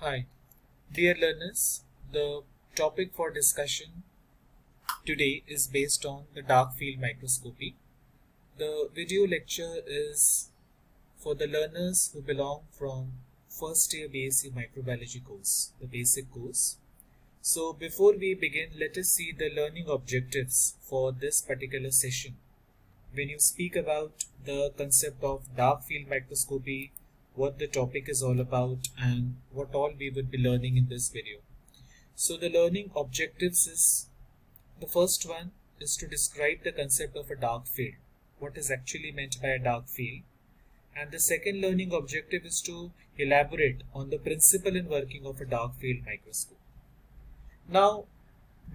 Hi, dear learners. The topic for discussion today is based on the dark-field microscopy. The video lecture is for the learners who belong from first year BSc microbiology course, the basic course. So before we begin, let us see the learning objectives for this particular session. When you speak about the concept of dark-field microscopy, what the topic is all about and what all we would be learning in this video. So the learning objectives is, the first one is to describe the concept of a dark field, what is actually meant by a dark field. And the second learning objective is to elaborate on the principle and working of a dark field microscope. Now,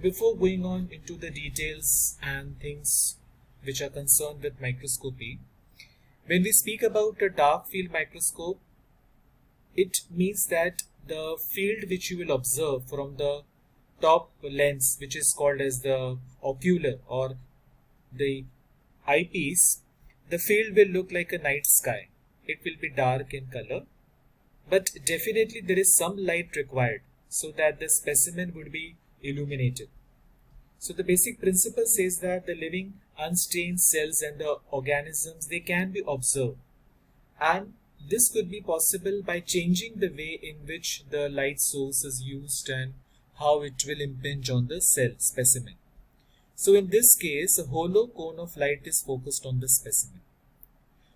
before going on into the details and things which are concerned with microscopy, when we speak about a dark field microscope, it means that the field which you will observe from the top lens, which is called as the ocular or the eyepiece, the field will look like a night sky. It will be dark in color, but definitely there is some light required so that the specimen would be illuminated. So the basic principle says that the living unstained cells and the organisms, they can be observed, and this could be possible by changing the way in which the light source is used and how it will impinge on the cell specimen. So in this case, a hollow cone of light is focused on the specimen.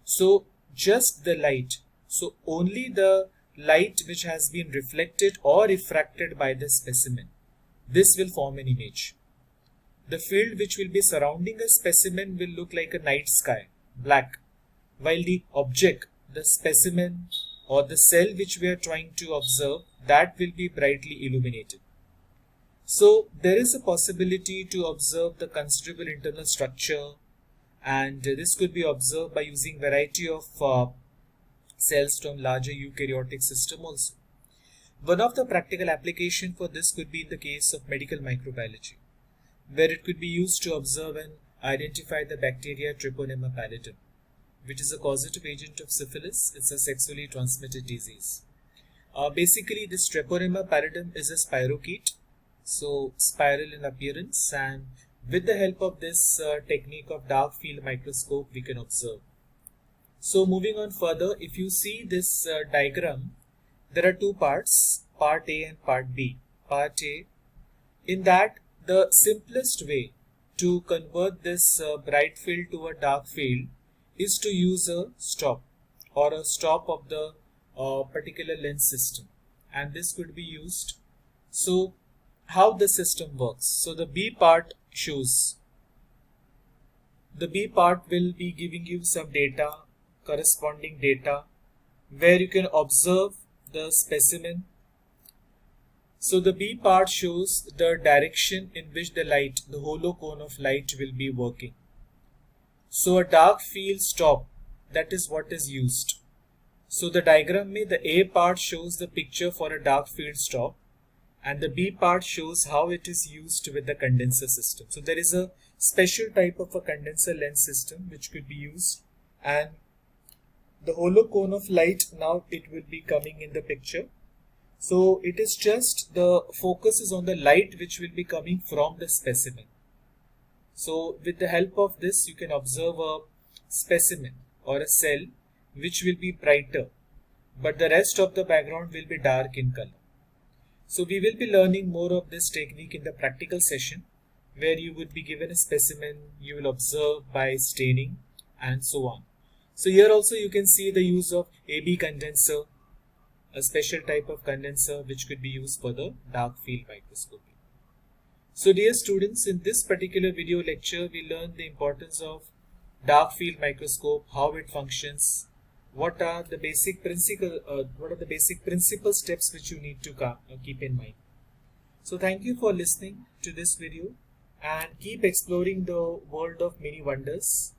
So just the light, so only the light which has been reflected or refracted by the specimen, this will form an image. The field which will be surrounding a specimen will look like a night sky, black, while the object, the specimen or the cell which we are trying to observe, that will be brightly illuminated. So there is a possibility to observe the considerable internal structure, and this could be observed by using variety of cells from larger eukaryotic system also. One of the practical application for this could be in the case of medical microbiology, where it could be used to observe and identify the bacteria Treponema pallidum, which is a causative agent of syphilis. It's a sexually transmitted disease. Basically, this Treponema pallidum is a spirochete, so spiral in appearance, and with the help of this technique of dark field microscope, we can observe. So moving on further, if you see this diagram, there are two parts, part A and part B. Part A, in that the simplest way to convert this bright field to a dark field is to use a stop or a stop of the particular lens system, and this could be used. So how the system works, so the B part shows, the B part will be giving you some data, corresponding data, where you can observe the specimen. So the B part shows the direction in which the light, the hollow cone of light, will be working. So a dark field stop, that is what is used. So the diagram में the A part shows the picture for a dark field stop, and the B part shows how it is used with the condenser system. So there is a special type of a condenser lens system which could be used, and the hollow cone of light, now it will be coming in the picture. So it is just the focus is on the light which will be coming from the specimen. So with the help of this, you can observe a specimen or a cell which will be brighter, but the rest of the background will be dark in color. So we will be learning more of this technique in the practical session, where you would be given a specimen, you will observe by staining and so on. So here also you can see the use of AB condenser, a special type of condenser which could be used for the dark field microscopy. So dear students, in this particular video lecture, we learned the importance of dark field microscope, how it functions, what are the basic principal steps which you need to keep in mind. So thank you for listening to this video, and keep exploring the world of mini wonders.